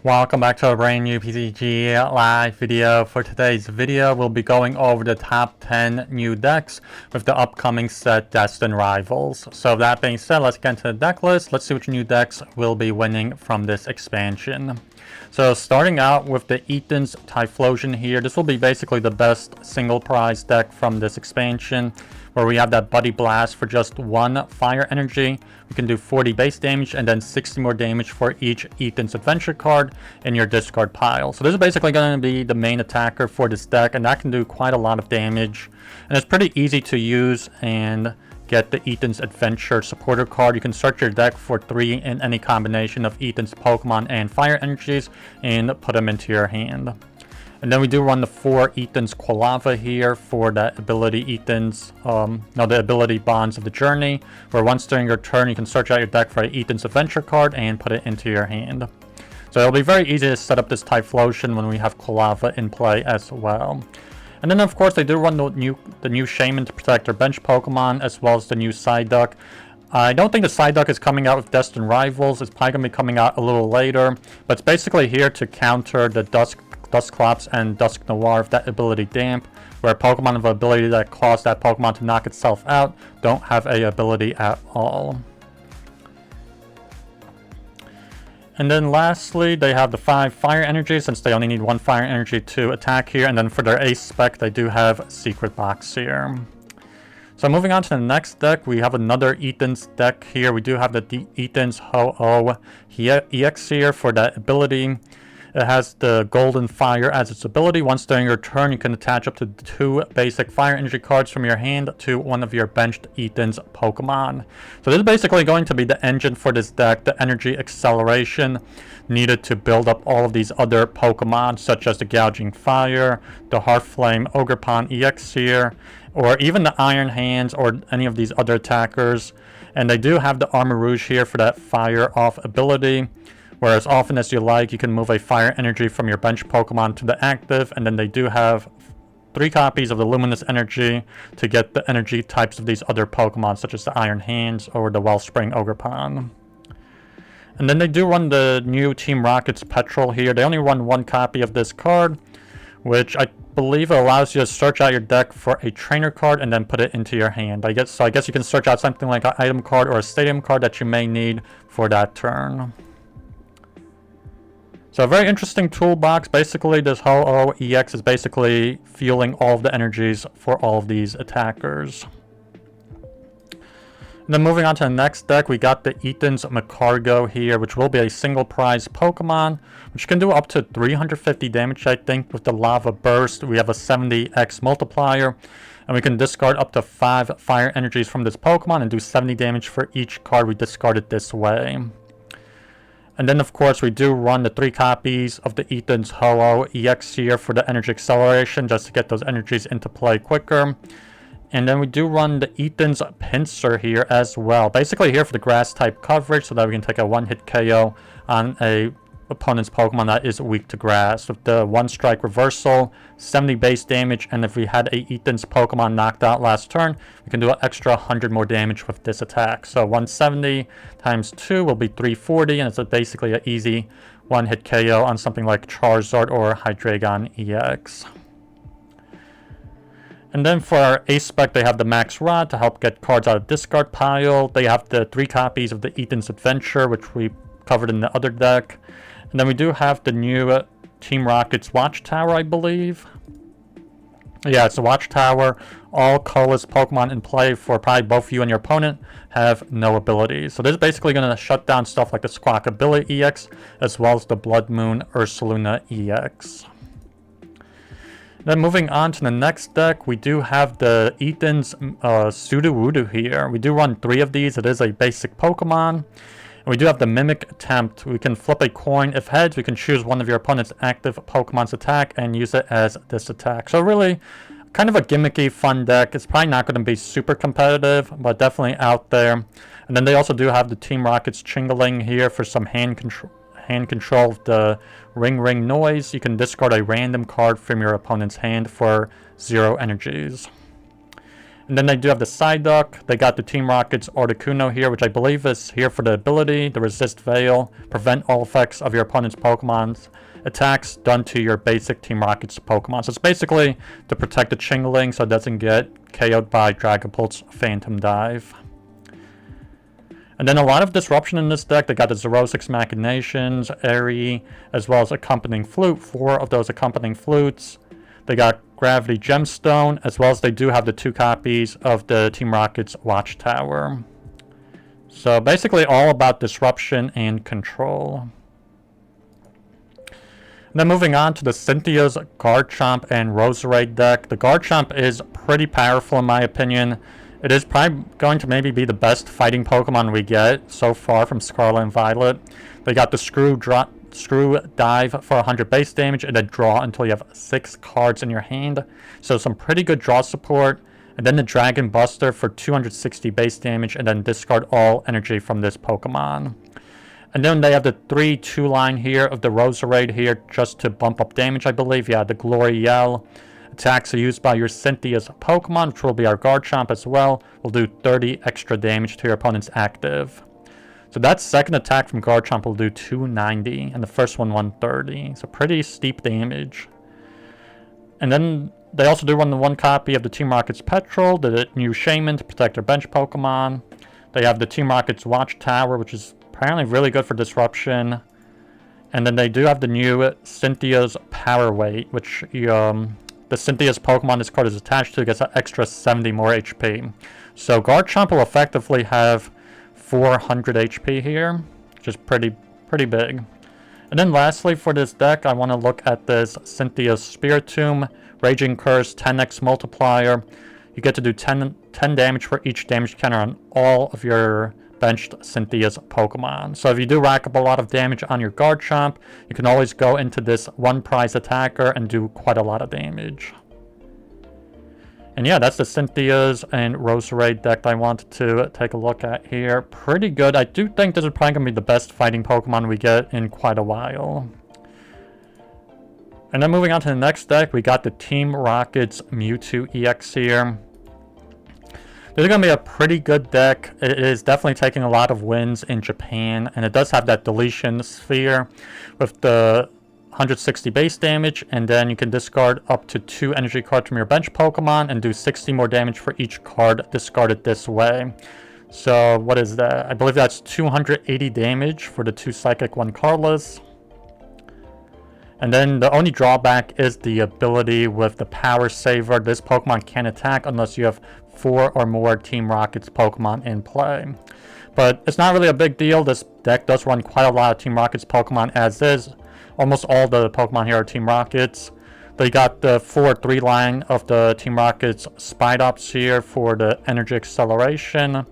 Welcome back to a brand new PTCG live video. For today's video, we'll be going over the top 10 new decks with the upcoming set Destined Rivals. So that being said, let's get into the deck list. Let's see which new decks will be winning from this expansion. So starting out with the Ethan's Typhlosion here, this will be basically the best single prize deck from this expansion, where we have that Buddy Blast for just 1 fire energy. We can do 40 base damage and then 60 more damage for each Ethan's Adventure card in your discard pile. So this is basically going to be the main attacker for this deck, and that can do quite a lot of damage. And it's pretty easy to use and get the Ethan's Adventure supporter card. You can search your deck for 3 in any combination of Ethan's Pokemon and fire energies and put them into your hand. And then we do run the 4 Ethan's Quilava here for that ability the ability Bonds of the Journey, where once during your turn you can search out your deck for an Ethan's Adventure card and put it into your hand. So it'll be very easy to set up this Typhlosion when we have Quilava in play as well. And then of course they do run the new Shaman to protect their bench Pokemon, as well as the new Psyduck. I don't think the Psyduck is coming out with Destined Rivals. It's probably going to be coming out a little later, but it's basically here to counter the Dusclops and Dusk Noir with that ability Damp, where Pokemon of ability that cause that Pokemon to knock itself out don't have a ability at all. And then lastly, they have the 5 fire energy, since they only need 1 fire energy to attack here. And then for their ace spec, they do have Secret Box here. So moving on to the next deck, we have another Ethan's deck here. We do have the Ethan's Ho-Oh EX here for that ability. It has the Golden Fire as its ability. Once during your turn, you can attach up to 2 basic fire energy cards from your hand to one of your benched Ethan's Pokemon. So this is basically going to be the engine for this deck, the energy acceleration needed to build up all of these other Pokemon, such as the Gouging Fire, the Heartflame Ogerpon EX here, or even the Iron Hands or any of these other attackers. And they do have the Armor Rouge here for that Fire Off ability, where as often as you like, you can move a fire energy from your bench Pokemon to the active, and then they do have 3 copies of the Luminous Energy to get the energy types of these other Pokemon, such as the Iron Hands or the Wellspring Ogerpon. And then they do run the new Team Rocket's Petrol here. They only run 1 copy of this card, which I believe allows you to search out your deck for a trainer card and then put it into your hand. I guess you can search out something like an item card or a stadium card that you may need for that turn. So a very interesting toolbox. Basically, this Ho-Oh EX is basically fueling all of the energies for all of these attackers. And then moving on to the next deck, we got the Ethan's Macargo here, which will be a single prize Pokemon, which can do up to 350 damage, I think, with the Lava Burst. We have a 70x multiplier, and we can discard up to 5 fire energies from this Pokemon and do 70 damage for each card we discarded this way. And then of course we do run the 3 copies of the Ethan's Ho-Oh EX here for the energy acceleration, just to get those energies into play quicker. And then we do run the Ethan's Pinsir here as well, basically here for the grass type coverage, so that we can take a 1-hit KO on a opponent's Pokemon that is weak to grass. With the 1 strike reversal, 70 base damage, and if we had a Ethan's Pokemon knocked out last turn, we can do an extra 100 more damage with this attack. So 170 times 2 will be 340, and it's basically an easy 1-hit KO on something like Charizard or Hydreigon EX. And then for our ace spec, they have the Max Rod to help get cards out of discard pile. They have the 3 copies of the Ethan's Adventure, which we covered in the other deck. And then we do have the new Team Rocket's Watchtower, I believe. Yeah, it's a Watchtower. All colorless Pokemon in play for probably both you and your opponent have no abilities. So this is basically going to shut down stuff like the Squawkabilly EX, as well as the Blood Moon Ursaluna EX. Then moving on to the next deck, we do have the Ethan's Sudowoodo here. We do run 3 of these. It is a basic Pokemon. We do have the Mimic Attempt. We can flip a coin. If heads, we can choose one of your opponent's active Pokemon's attack and use it as this attack. So really, kind of a gimmicky, fun deck. It's probably not going to be super competitive, but definitely out there. And then they also do have the Team Rocket's Chingling here for some hand control of the Ring noise. You can discard a random card from your opponent's hand for 0 energies. And then they do have the Psyduck. They got the Team Rocket's Articuno here, which I believe is here for the ability, the Resist Veil, prevent all effects of your opponent's Pokemon's attacks done to your basic Team Rocket's Pokemon. So it's basically to protect the Chingling so it doesn't get KO'd by Dragapult's Phantom Dive. And then a lot of disruption in this deck. They got the Xerosix Machinations, Airy, as well as Accompanying Flute, 4 of those Accompanying Flutes. They got Gravity Gemstone, as well as they do have the 2 copies of the Team Rocket's Watchtower. So basically all about disruption and control. And then moving on to the Cynthia's Garchomp and Roserade deck. The Garchomp is pretty powerful in my opinion. It is probably going to maybe be the best fighting Pokemon we get so far from Scarlet and Violet. They got the Screw Dive for 100 base damage and then draw until you have 6 cards in your hand. So some pretty good draw support. And then the Dragon Buster for 260 base damage and then discard all energy from this Pokemon. And then they have the 3-2 line here of the Roserade here just to bump up damage, I believe. Yeah, the Glory Yell. Attacks are used by your Cynthia's Pokemon, which will be our Garchomp as well. Will do 30 extra damage to your opponent's active. So that second attack from Garchomp will do 290, and the first one 130. So pretty steep damage. And then they also do run the 1 copy of the Team Rocket's Petrol, the new Shaman to protect their bench Pokemon. They have the Team Rocket's Watchtower, which is apparently really good for disruption. And then they do have the new Cynthia's Power Weight, which the Cynthia's Pokemon this card is attached to gets an extra 70 more HP. So Garchomp will effectively have 400 HP here, which is pretty big. And then lastly for this deck, I want to look at this Cynthia's Spiritomb, Raging Curse, 10x multiplier. You get to do 10 damage for each damage counter on all of your benched Cynthia's Pokemon. So if you do rack up a lot of damage on your Garchomp, you can always go into this 1 prize attacker and do quite a lot of damage. And yeah, that's the Cynthia's and Roserade deck that I wanted to take a look at here. Pretty good. I do think this is probably going to be the best fighting Pokemon we get in quite a while. And then moving on to the next deck, we got the Team Rocket's Mewtwo EX here. This is going to be a pretty good deck. It is definitely taking a lot of wins in Japan, and it does have that deletion sphere with the 160 base damage, and then you can discard up to 2 energy cards from your bench Pokemon and do 60 more damage for each card discarded this way. So what is that? I believe that's 280 damage for the 2 Psychic, 1 Cardless. And then the only drawback is the ability with the Power Saver. This Pokemon can't attack unless you have 4 or more Team Rocket's Pokemon in play. But it's not really a big deal. This deck does run quite a lot of Team Rocket's Pokemon as is. Almost all the Pokemon here are Team Rockets. They got the 4-3 line of the Team Rocket's Spidops here for the Energy Acceleration.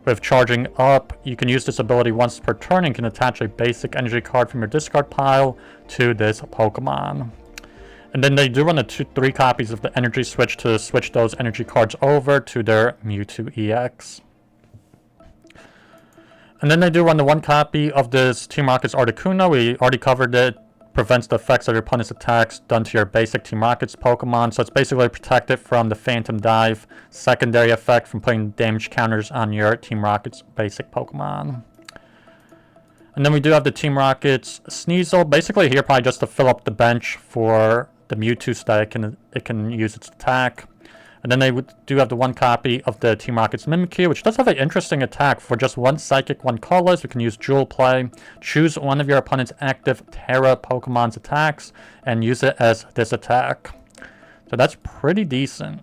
With Charging Up, you can use this ability once per turn and can attach a basic energy card from your discard pile to this Pokemon. And then they do run the 3 copies of the Energy Switch to switch those energy cards over to their Mewtwo EX. And then they do run the 1 copy of this Team Rocket's Articuno. We already covered it. Prevents the effects of your opponent's attacks done to your basic Team Rocket's Pokemon. So it's basically protected from the Phantom Dive secondary effect from putting damage counters on your Team Rocket's basic Pokemon. And then we do have the Team Rocket's Sneasel. Basically here probably just to fill up the bench for the Mewtwo so that it can use its attack. And then they do have the 1 copy of the Team Rocket's Mimikyu, which does have an interesting attack. For just 1 Psychic, 1 Colorless, you can use Dual Play. Choose one of your opponent's active Terra Pokemon's attacks and use it as this attack. So that's pretty decent.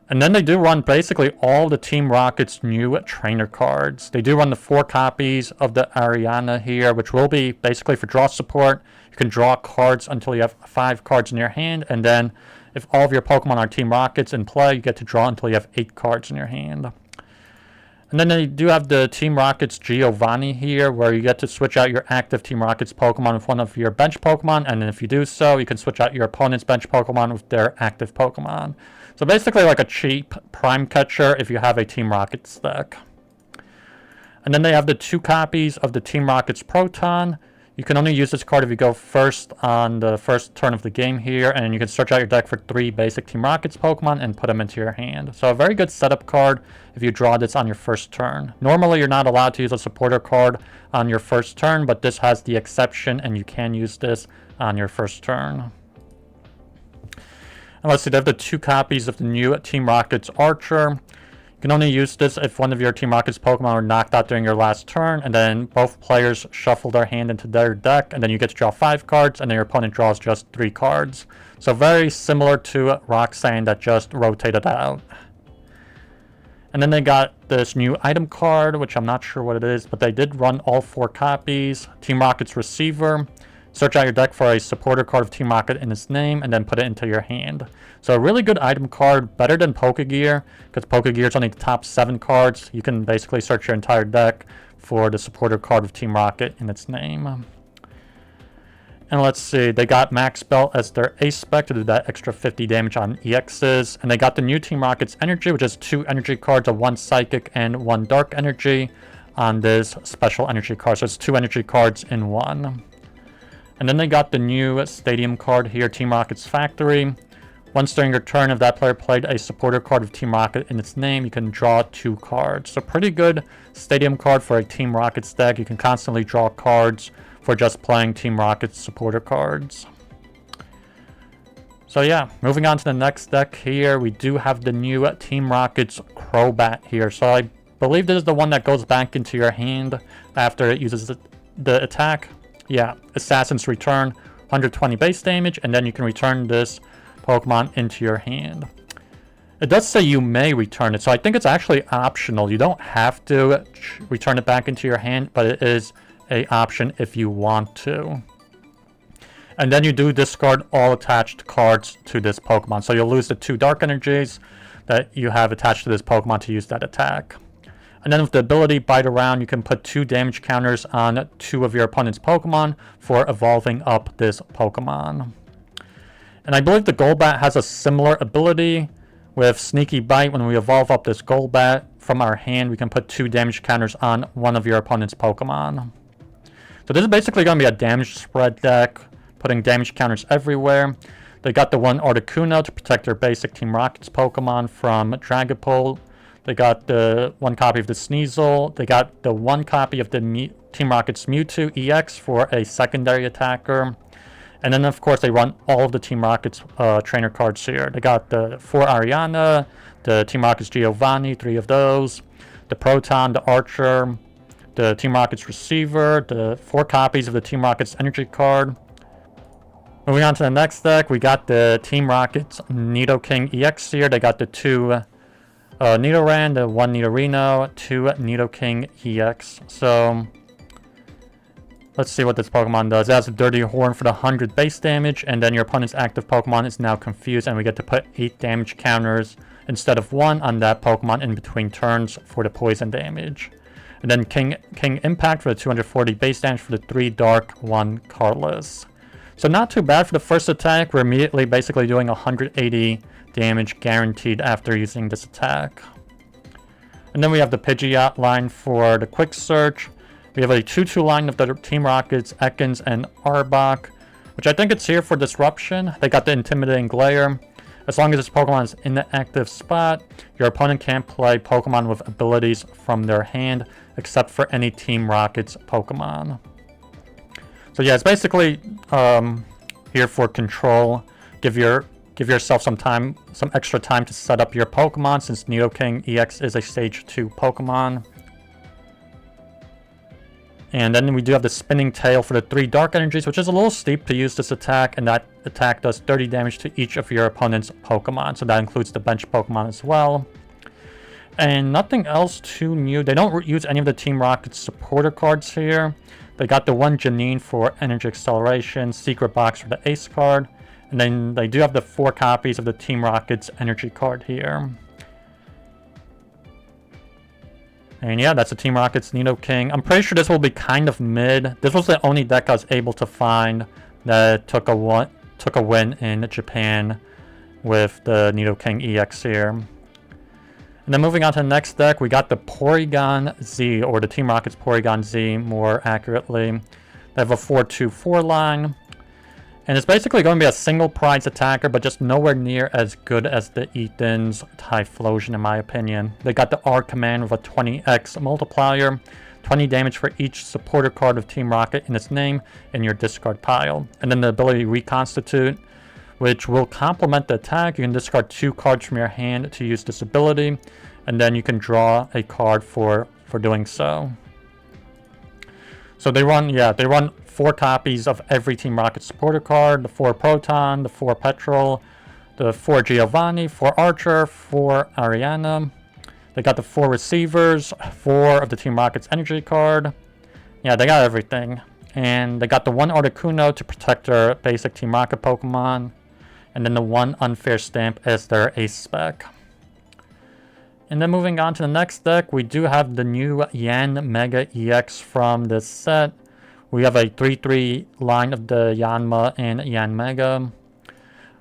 And then they do run basically all the Team Rocket's new trainer cards. They do run the 4 copies of the Ariana here, which will be basically for draw support. You can draw cards until you have 5 cards in your hand, and then if all of your Pokemon are Team Rockets in play, you get to draw until you have 8 cards in your hand. And then they do have the Team Rockets Giovanni here, where you get to switch out your active Team Rockets Pokemon with one of your bench Pokemon, and if you do so, you can switch out your opponent's bench Pokemon with their active Pokemon. So basically like a cheap Prime Catcher if you have a Team Rockets deck. And then they have the 2 copies of the Team Rockets Proton. You can only use this card if you go first on the first turn of the game here, and you can search out your deck for 3 basic Team Rockets Pokemon and put them into your hand. So a very good setup card if you draw this on your first turn. Normally you're not allowed to use a supporter card on your first turn, but this has the exception and you can use this on your first turn. And let's see, they have the 2 copies of the new Team Rockets Archer. You can only use this if one of your Team Rockets Pokemon were knocked out during your last turn, and then both players shuffle their hand into their deck, and then you get to draw 5 cards, and then your opponent draws just 3 cards. So very similar to Roxanne that just rotated out. And then they got this new item card, which I'm not sure what it is, but they did run all 4 copies. Team Rocket's Receiver. Search out your deck for a supporter card of Team Rocket in its name, and then put it into your hand. So a really good item card, better than Pokegear, because Pokegear is only the top 7 cards. You can basically search your entire deck for the supporter card of Team Rocket in its name. And let's see, they got Max Belt as their ace spec to do that extra 50 damage on EXs. And they got the new Team Rocket's Energy, which is 2 energy cards of 1 Psychic and 1 Dark Energy on this special energy card. So it's 2 energy cards in 1. And then they got the new Stadium card here, Team Rocket's Factory. Once during your turn, if that player played a supporter card of Team Rocket in its name, you can draw 2 cards. So pretty good Stadium card for a Team Rocket's deck. You can constantly draw cards for just playing Team Rocket's supporter cards. So yeah, moving on to the next deck here, we do have the new Team Rocket's Crobat here. So I believe this is the one that goes back into your hand after it uses the attack. Yeah, Assassin's Return, 120 base damage, and then you can return this Pokemon into your hand. It does say you may return it, so I think it's actually optional. You don't have to return it back into your hand, but it is an option if you want to. And then you do discard all attached cards to this Pokemon. So you'll lose the 2 Dark Energies that you have attached to this Pokemon to use that attack. And then with the ability Bite Around, you can put 2 damage counters on 2 of your opponent's Pokemon for evolving up this Pokemon. And I believe the Golbat has a similar ability with Sneaky Bite. When we evolve up this Golbat from our hand, we can put 2 damage counters on one of your opponent's Pokemon. So this is basically going to be a damage spread deck, putting damage counters everywhere. They got the 1 Articuno to protect their basic Team Rockets Pokemon from Dragapult. They got the 1 copy of the Sneasel. They got the 1 copy of the Team Rocket's Mewtwo EX for a secondary attacker. And then, of course, they run all of the Team Rocket's trainer cards here. They got the 4 Ariana, the Team Rocket's Giovanni, 3 of those, the Proton, the Archer, the Team Rocket's Receiver, the 4 copies of the Team Rocket's Energy card. Moving on to the next deck, we got the Team Rocket's Nidoking EX here. They got the 2 Nidoran, the 1 Nidorino, 2 Nidoking EX. So let's see what this Pokemon does. It has a Dirty Horn for the 100 base damage, and then your opponent's active Pokemon is now confused, and we get to put 8 damage counters instead of 1 on that Pokemon in between turns for the poison damage. And then King Impact for the 240 base damage for the 3 Dark, 1 Colorless. So not too bad for the first attack. We're immediately basically doing 180 damage guaranteed after using this attack. And then we have the Pidgeot line for the quick search. We have a 2-2 line of the Team Rockets, Ekans, and Arbok, which I think it's here for Disruption. They got the Intimidating Glare. As long as this Pokemon is in the active spot, your opponent can't play Pokemon with abilities from their hand, except for any Team Rockets Pokemon. So yeah, it's basically here for control. Give yourself some extra time to set up your Pokemon, since Nidoking EX is a Stage 2 Pokemon. And then we do have the Spinning Tail for the 3 Dark Energies, which is a little steep to use this attack, and that attack does 30 damage to each of your opponent's Pokemon. So that includes the bench Pokemon as well. And nothing else too new. They don't use any of the Team Rocket's supporter cards here. They got the 1 Janine for Energy Acceleration, Secret Box for the Ace card, and then they do have the 4 copies of the Team Rocket's Energy card here. And yeah, that's the Team Rocket's Nidoking. I'm pretty sure this will be kind of mid. This was the only deck I was able to find that took a win in Japan with the Nidoking EX here. And then moving on to the next deck, we got the Porygon Z, or the Team Rocket's Porygon Z more accurately. They have a 4-2-4 line. And it's basically going to be a single prize attacker, but just nowhere near as good as the Ethan's Typhlosion in my opinion. They got the R command with a 20x multiplier, 20 damage for each supporter card of Team Rocket in its name in your discard pile. And then the ability Reconstitute, which will complement the attack. You can discard 2 cards from your hand to use this ability, and then you can draw a card for doing so. So they run 4 copies of every Team Rocket supporter card, the 4 Proton, the 4 Petrol, the 4 Giovanni, 4 Archer, 4 Ariana. They got the 4 receivers, 4 of the Team Rocket's energy card. Yeah, they got everything. And they got the 1 Articuno to protect their basic Team Rocket Pokemon. And then the 1 Unfair Stamp as their ace spec. And then moving on to the next deck, we do have the new Yan Mega EX from this set. We have a 3-3 line of the Yanma and Yan Mega,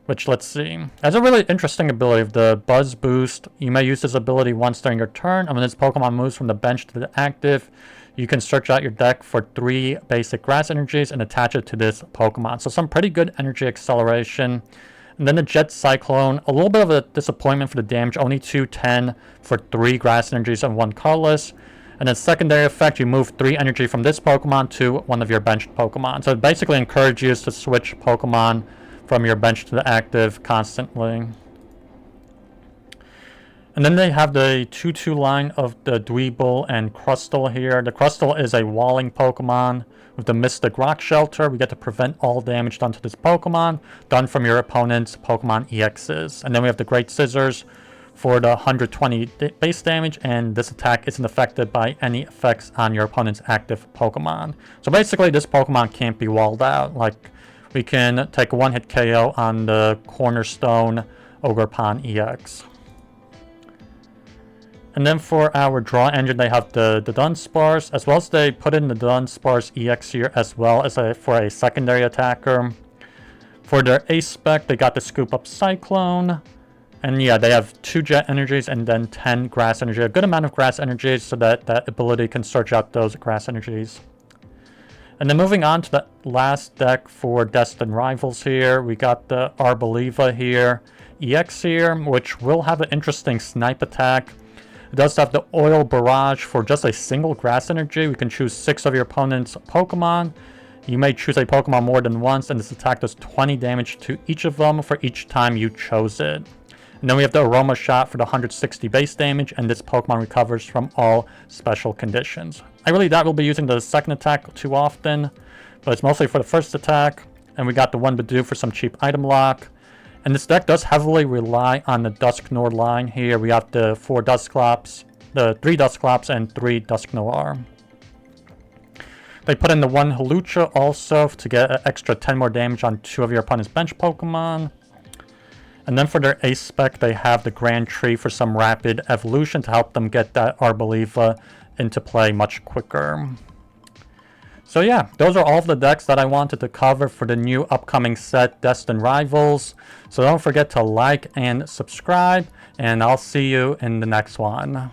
which, let's see, has a really interesting ability of the Buzz Boost. You may use this ability once during your turn, and when this Pokemon moves from the bench to the active, you can search out your deck for 3 basic grass energies and attach it to this Pokemon. So some pretty good energy acceleration. And then the Jet Cyclone, a little bit of a disappointment for the damage, only 210 for 3 grass energies and 1 colorless. And then secondary effect, you move 3 energy from this Pokemon to one of your benched Pokemon. So it basically encourages you to switch Pokemon from your bench to the active constantly. And then they have the 2-2 line of the Dweeble and Crustle here. The Crustle is a walling Pokemon. With the Mystic Rock Shelter, we get to prevent all damage done to this Pokemon, done from your opponent's Pokemon EXs. And then we have the Great Scissors for the 120 base damage, and this attack isn't affected by any effects on your opponent's active Pokemon. So basically, this Pokemon can't be walled out. Like, we can take a 1-hit KO on the Cornerstone Ogerpon EX. And then for our draw engine, they have the Dunsparce, as well as they put in the Dunsparce EX here as well as for a secondary attacker. For their ace spec, they got the Scoop Up Cyclone. And yeah, they have 2 jet energies and then 10 grass energy. A good amount of grass energies so that that ability can search out those grass energies. And then moving on to the last deck for Destined Rivals here, we got the Arboliva here, EX here, which will have an interesting snipe attack. It does have the Oil Barrage for just a single grass energy. We can choose 6 of your opponent's Pokemon. You may choose a Pokemon more than once, and this attack does 20 damage to each of them for each time you chose it. And then we have the Aroma Shot for the 160 base damage, and this Pokemon recovers from all special conditions. I really doubt we'll be using the second attack too often, but it's mostly for the first attack. And we got the 1 Bidoof for some cheap item lock. And this deck does heavily rely on the Dusknoir line here. We have the 4 Dusclops, the 3 Dusclops, and 3 Dusknoir. They put in the 1 Hawlucha also to get an extra 10 more damage on 2 of your opponent's bench Pokemon. And then for their ace spec, they have the Grand Tree for some rapid evolution to help them get that Arboliva into play much quicker. So yeah, those are all of the decks that I wanted to cover for the new upcoming set, Destined Rivals. So don't forget to like and subscribe, and I'll see you in the next one.